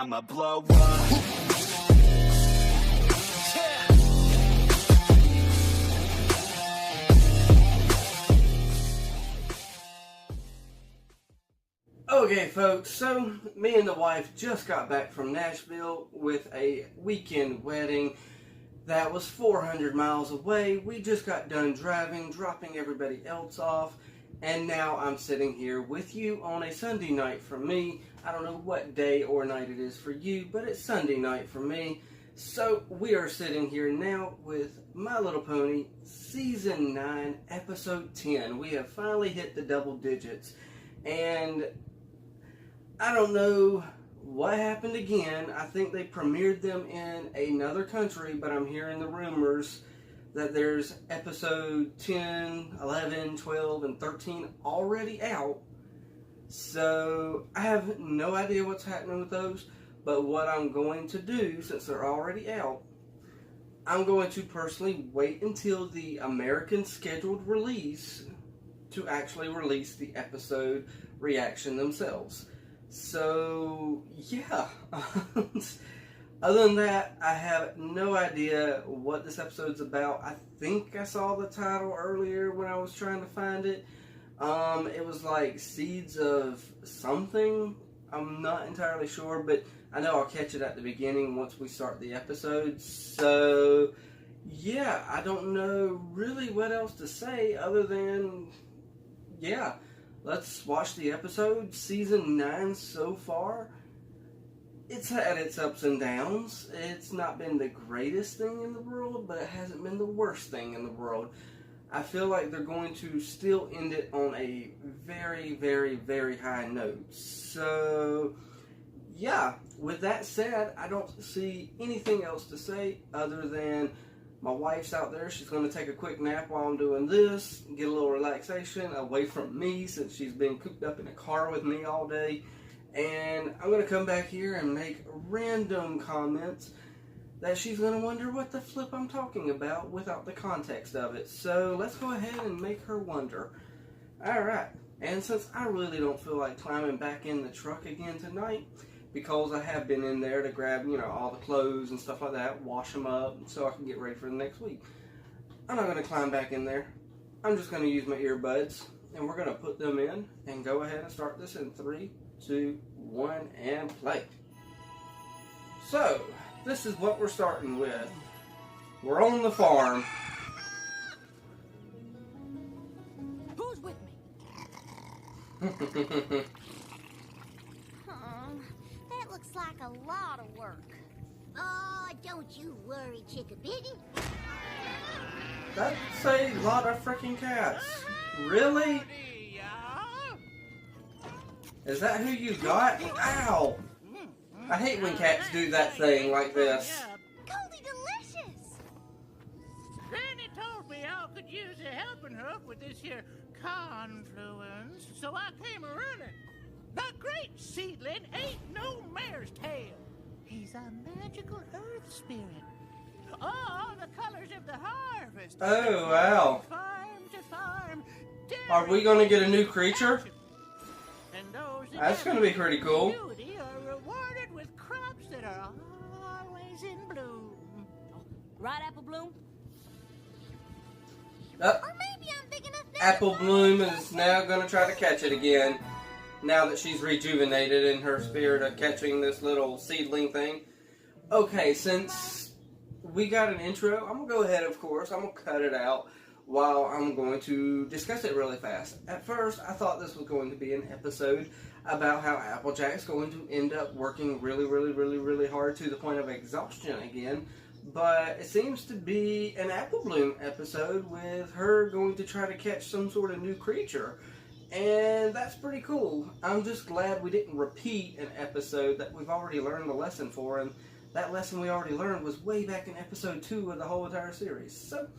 I'ma blow up. Okay folks, so me and the wife just got back from Nashville with a weekend wedding that was 400 miles away. We just got done driving, dropping everybody else off, and now I'm sitting here with you on a Sunday night for me. I don't know what day or night it is for you, but it's Sunday night for me. So we are sitting here now with My Little Pony Season 9, Episode 10. We have finally hit the double digits, and I don't know what happened again. I think they premiered them in another country, but I'm hearing the rumors that there's episode 10, 11, 12, and 13 already out. So I have no idea what's happening with those, but what I'm going to do, since they're already out, I'm going to personally wait until the American scheduled release to actually release the episode reaction themselves. So, yeah. Other than that, I have no idea what this episode's about. I think I saw the title earlier when I was trying to find it. It was like Seeds of something. I'm not entirely sure, but I know I'll catch it at the beginning once we start the episode. So, yeah, I don't know really what else to say other than, yeah. Let's watch the episode. Season 9 so far. It's had its ups and downs. It's not been the greatest thing in the world, but it hasn't been the worst thing in the world. I feel like they're going to still end it on a very, very, very high note. So, yeah. With that said, I don't see anything else to say other than my wife's out there. She's going to take a quick nap while I'm doing this, get a little relaxation away from me since she's been cooped up in a car with me all day. And I'm going to come back here and make random comments that she's going to wonder what the flip I'm talking about without the context of it. So let's go ahead and make her wonder. Alright, and since I really don't feel like climbing back in the truck again tonight, because I have been in there to grab, all the clothes and stuff like that, wash them up so I can get ready for the next week. I'm not going to climb back in there. I'm just going to use my earbuds, and we're going to put them in and go ahead and start this in 3, 2, 1, and play. So, this is what we're starting with. We're on the farm. Who's with me? Looks like a lot of work. Oh, don't you worry, Chickabiddy. That's a lot of freaking cats. Really? Is that who you got? Ow! I hate when cats do that thing like this. Golly delicious! Granny told me I could use a helping hook with this here confluence, so I came a-running. The great seedling ain't no mare's tail. He's a magical earth spirit. All the colors of the harvest. Oh, wow. Farm to farm. Are we going to get a new creature? And those That's going to be pretty cool. beauty are rewarded with crops that are always in bloom. Right, Apple Bloom? Or maybe I'm big enough now. Apple Bloom is now going to try to catch it again. Now that she's rejuvenated in her spirit of catching this little seedling thing. Okay, since we got an intro, I'm going to go ahead, of course. I'm going to cut it out while I'm going to discuss it really fast. At first, I thought this was going to be an episode about how Applejack's going to end up working really, really, really, really hard to the point of exhaustion again. But it seems to be an Apple Bloom episode with her going to try to catch some sort of new creature. And that's pretty cool. I'm just glad we didn't repeat an episode that we've already learned the lesson for, and that lesson we already learned was way back in episode 2 of the whole entire series. So,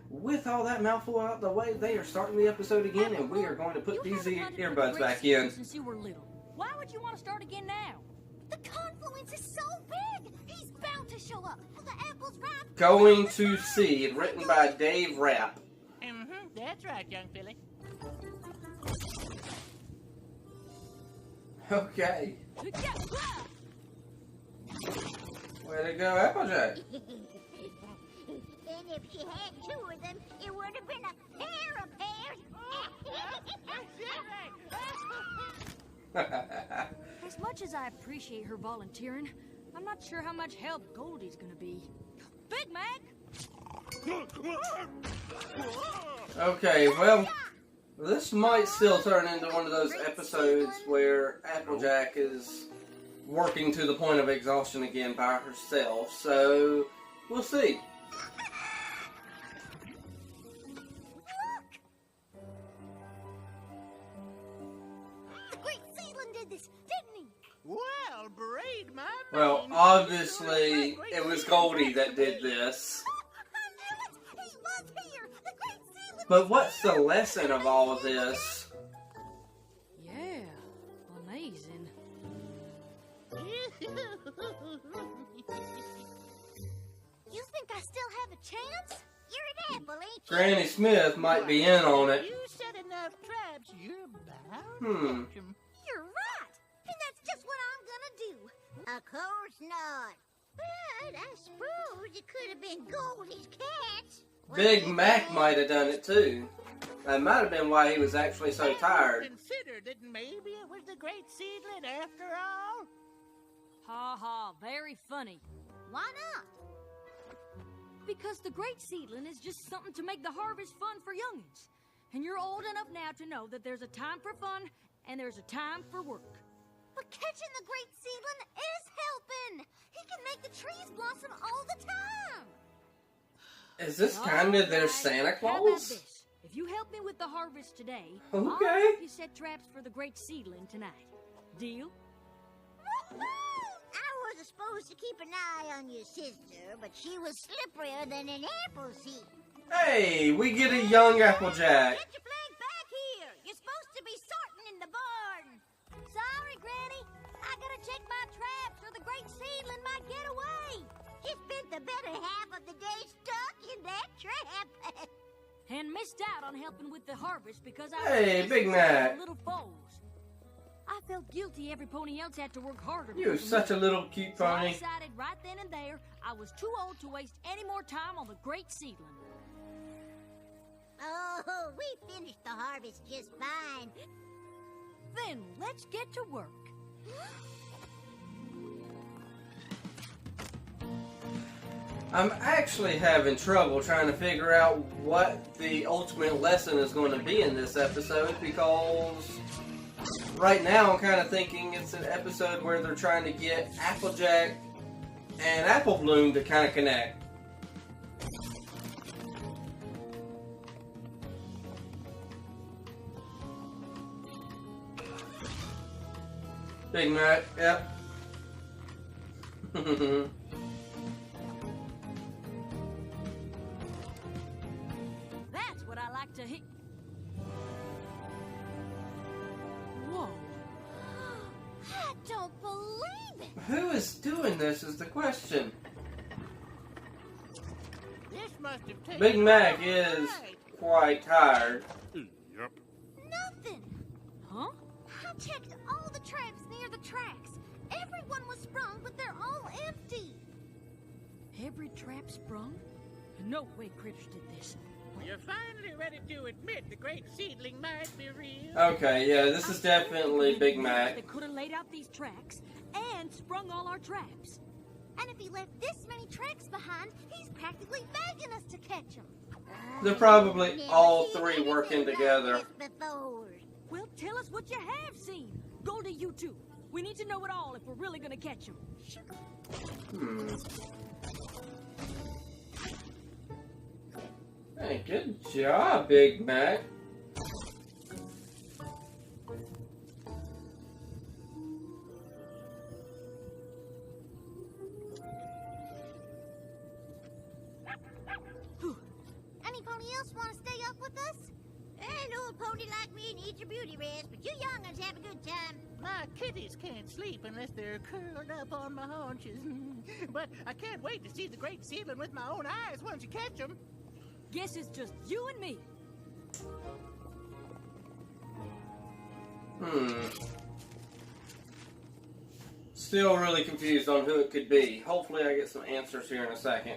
with all that mouthful out the way, they are starting the episode again, and we are going to put these earbuds back in. Since you were little. Why would you want to start again now? The confluence is so big! He's bound to show up. The apple's ripe. Going to Seed, written by Dave Rapp. That's right, young filly. Okay. Way to go, Applejack. And if she had two of them, it would have been a pair of pairs. As much as I appreciate her volunteering, I'm not sure how much help Goldie's gonna be. Big Mac! Okay, well, this might still turn into one of those episodes where Applejack is working to the point of exhaustion again by herself, so we'll see. The Great Sealand did this, didn't he? Well, braid my Well, mane. obviously, it was Goldie that did this. I knew it! He was here! The Great Sealand! But what's the lesson of all of this? Yeah, amazing. You think I still have a chance? You're an apple, ain't you? Granny Smith might be in on it. You set enough traps, you're bound to catch 'em. You're right! And that's just what I'm gonna do. Of course not. But I suppose it could have been Goldie's cats. Big Mac might have done it too. That might have been why he was actually so tired. Consider that maybe it was the great seedling after all. Ha ha, very funny. Why not? Because the Great Seedling is just something to make the harvest fun for youngins. And you're old enough now to know that there's a time for fun and there's a time for work. But catching the Great Seedling is helping. He can make the trees blossom all the time. Is this kind of their Alright, Santa How about Claus? this? If you help me with the harvest today, Okay. I'll help you set traps for the Great Seedling tonight. Deal? I wasn't supposed to keep an eye on your sister, but she was slipperier than an apple seed. Hey, we get a young Applejack. Get your flag back here. You're supposed to be sorting in the barn. Sorry, Granny. I gotta check my traps or the Great Seedling might get away. You spent the better half of the day stuck in that trap. And missed out on helping with the harvest because I Hey, was Big chasing Mac. some little foals. I felt guilty every pony else had to work harder. You're because of such me. a little cute So I pony. decided right then and there I was too old to waste any more time on the Great Seedling. Oh, we finished the harvest just fine. Then let's get to work. I'm actually having trouble trying to figure out what the ultimate lesson is going to be in this episode because right now I'm kind of thinking it's an episode where they're trying to get Applejack and Apple Bloom to kind of connect. Big Mac, yep. That's what I like to hear. Whoa. I don't believe it. Who is doing this is the question. This must have taken Big Mac all is night. quite tired. Yep. Nothing. Huh? I checked all the traps near the tracks. Everyone was sprung, but they're all empty. Every trap sprung? No way Critters did this. You're finally ready to admit the great seedling might be real. Okay, yeah, this is definitely Big Mac. They could have laid out these tracks and sprung all our traps. And if he left this many tracks behind, he's practically begging us to catch them. They're probably all three working together. Well, tell us what you have seen. Goldie, you too. We need to know it all if we're really gonna catch them. Hey, good job, Big Mac. Any pony else want to stay up with us? An old pony like me needs your beauty rest, but you young'uns have a good time. My kitties can't sleep unless they're curled up on my haunches. But I can't wait to see the great seedling with my own eyes once you catch them. Guess it's just you and me. Still really confused on who it could be. Hopefully I get some answers here in a second.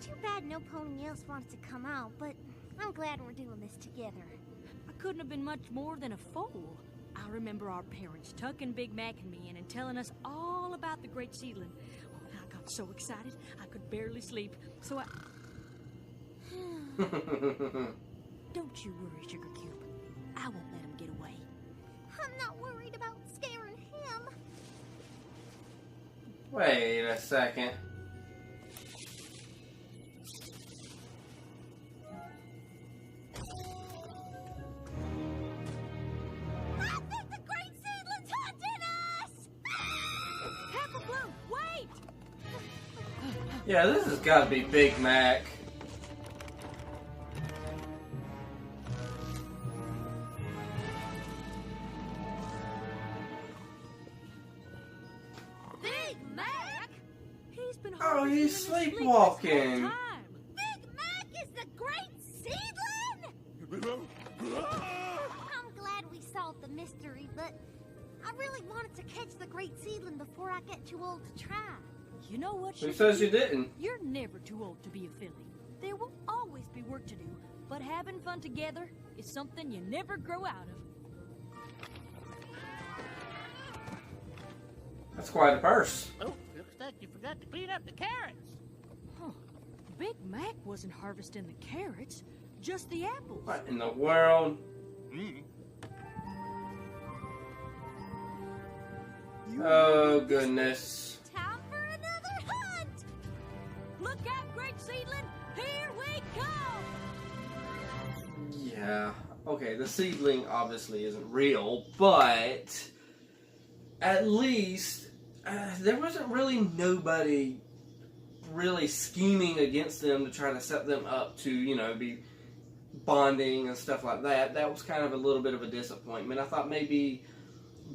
Too bad no pony else wants to come out, but I'm glad we're doing this together. I couldn't have been much more than a fool. I remember our parents tucking Big Mac and me in and telling us all about the great seedling. Oh, I got so excited I could barely sleep. So I... Don't you worry, Sugar Cube. I won't let him get away. I'm not worried about scaring him. Wait a second. I think the great seedling's hunting us! Apple Bloom, wait! Yeah, this has got to be Big Mac. Big Mac? He's been Oh, he's harvesting in his sleep this sleepwalking. whole time. Big Mac is the great seedling! I'm glad we solved the mystery, but I really wanted to catch the great seedling before I get too old to try. You know what, Who Sugar says you Cube? didn't? You're never too old to be a filly. There will always be work to do, but having fun together is something you never grow out of. That's quite a purse. Oh, looks like you forgot to clean up the carrots. Huh. Big Mac wasn't harvesting the carrots, just the apples. What in the world? Oh, goodness. Time for another hunt! Look out, great seedling! Here we come! Yeah. Okay, the seedling obviously isn't real, but at least there wasn't really nobody really scheming against them to try to set them up to, you know, be bonding and stuff like that. That was kind of a little bit of a disappointment. I thought maybe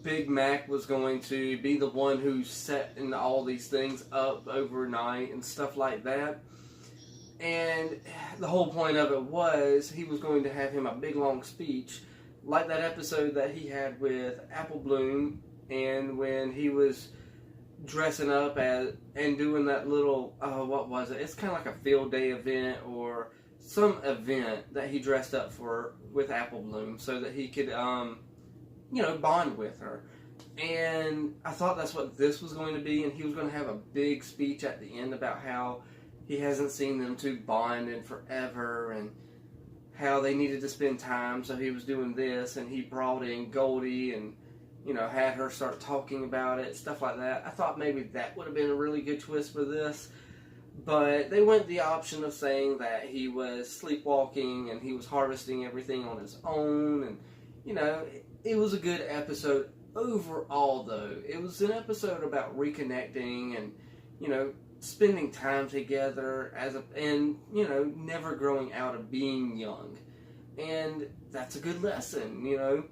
Big Mac was going to be the one who set all these things up overnight and stuff like that. And the whole point of it was he was going to have him a big long speech, like that episode that he had with Apple Bloom, and when he was dressing up as and doing that little what was it? It's kind of like a field day event or some event that he dressed up for with Apple Bloom so that he could you know, bond with her. And I thought that's what this was going to be, and he was going to have a big speech at the end about how he hasn't seen them two bond in forever and how they needed to spend time, so he was doing this, and he brought in Goldie and, you know, had her start talking about it, stuff like that. I thought maybe that would have been a really good twist for this, but they went the option of saying that he was sleepwalking and he was harvesting everything on his own, and, you know, it was a good episode overall, though. It was an episode about reconnecting and, you know, spending time together and, you know, never growing out of being young. And that's a good lesson, you know.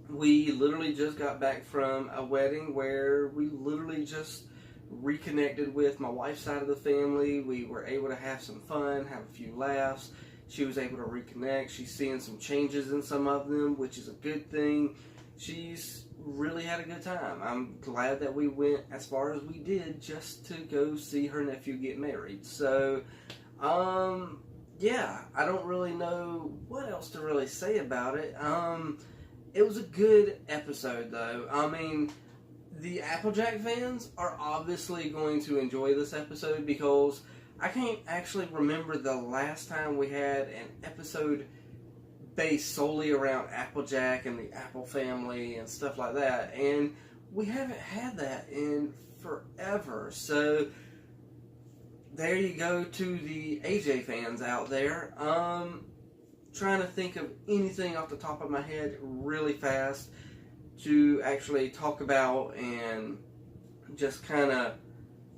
We literally just got back from a wedding where we literally just reconnected with my wife's side of the family. We were able to have some fun, have a few laughs. She was able to reconnect. She's seeing some changes in some of them, which is a good thing. She's really had a good time. I'm glad that we went as far as we did just to go see her nephew get married. So, yeah, I don't really know what else to really say about it. It was a good episode, though. I mean, the Applejack fans are obviously going to enjoy this episode because I can't actually remember the last time we had an episode based solely around Applejack and the Apple family and stuff like that. And we haven't had that in forever. So there you go to the AJ fans out there. Trying to think of anything off the top of my head really fast to actually talk about and just kind of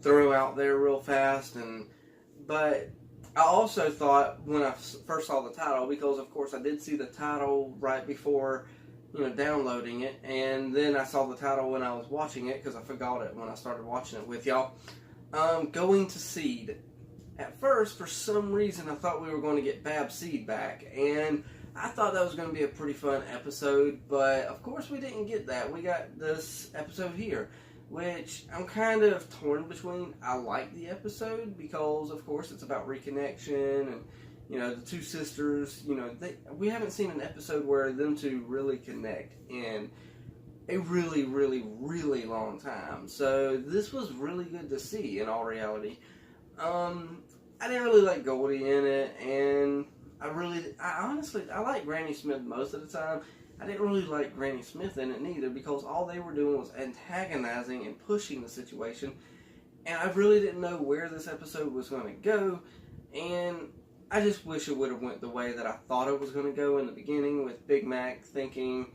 throw out there real fast. But I also thought when I first saw the title, because of course I did see the title right before, you know, downloading it, and then I saw the title when I was watching it because I forgot it when I started watching it with y'all. Going to Seed. At first, for some reason, I thought we were going to get Bab Seed back, and I thought that was going to be a pretty fun episode, but of course we didn't get that. We got this episode here, which I'm kind of torn between. I like the episode because, of course, it's about reconnection and, you know, the two sisters, you know, we haven't seen an episode where them two really connect in a really, really, really long time. So this was really good to see in all reality. I didn't really like Goldie in it, and I honestly like Granny Smith most of the time. I didn't really like Granny Smith in it neither, because all they were doing was antagonizing and pushing the situation, and I really didn't know where this episode was going to go, and I just wish it would have went the way that I thought it was going to go in the beginning, with Big Mac thinking,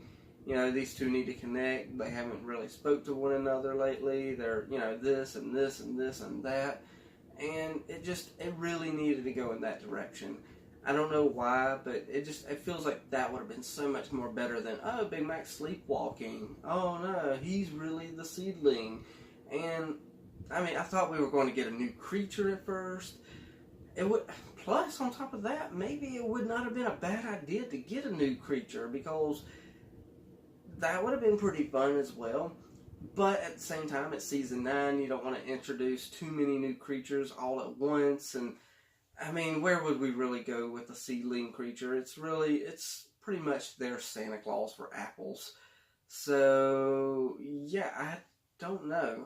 you know, these two need to connect. They haven't really spoke to one another lately. They're, you know, this and this and this and that, and it really needed to go in that direction. I don't know why, but it feels like that would have been so much more better than, oh, Big Mac's sleepwalking. Oh no, he's really the seedling. And I mean, I thought we were going to get a new creature at first. Plus, on top of that, maybe it would not have been a bad idea to get a new creature, because that would have been pretty fun as well. But at the same time, it's season 9. You don't want to introduce too many new creatures all at once. And I mean, where would we really go with a seedling creature? It's pretty much their Santa Claus for apples. So yeah, I don't know.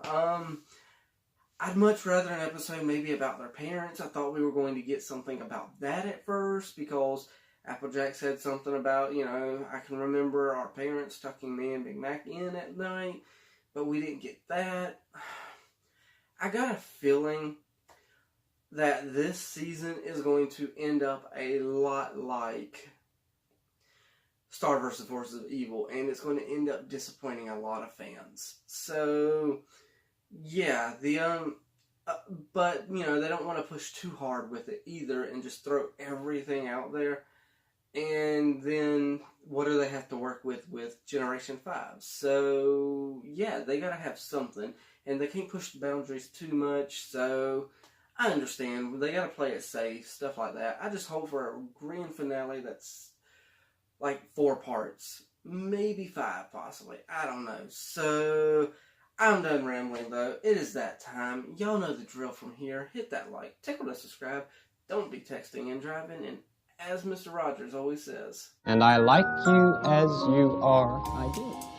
I'd much rather an episode maybe about their parents. I thought we were going to get something about that at first, because Applejack said something about, you know, I can remember our parents tucking me and Big Mac in at night, but we didn't get that. I got a feeling that this season is going to end up a lot like Star vs. Forces of Evil, and it's going to end up disappointing a lot of fans. So yeah, but, you know, they don't want to push too hard with it either and just throw everything out there. And then what do they have to work with Generation 5? So yeah, they gotta have something, and they can't push the boundaries too much. So I understand, they gotta play it safe, stuff like that. I just hope for a grand finale that's like 4 parts, maybe 5 possibly, I don't know. So I'm done rambling though. It is that time. Y'all know the drill from here. Hit that like, tickle to subscribe, don't be texting and driving, and as Mr. Rogers always says, and I like you as you are, I do.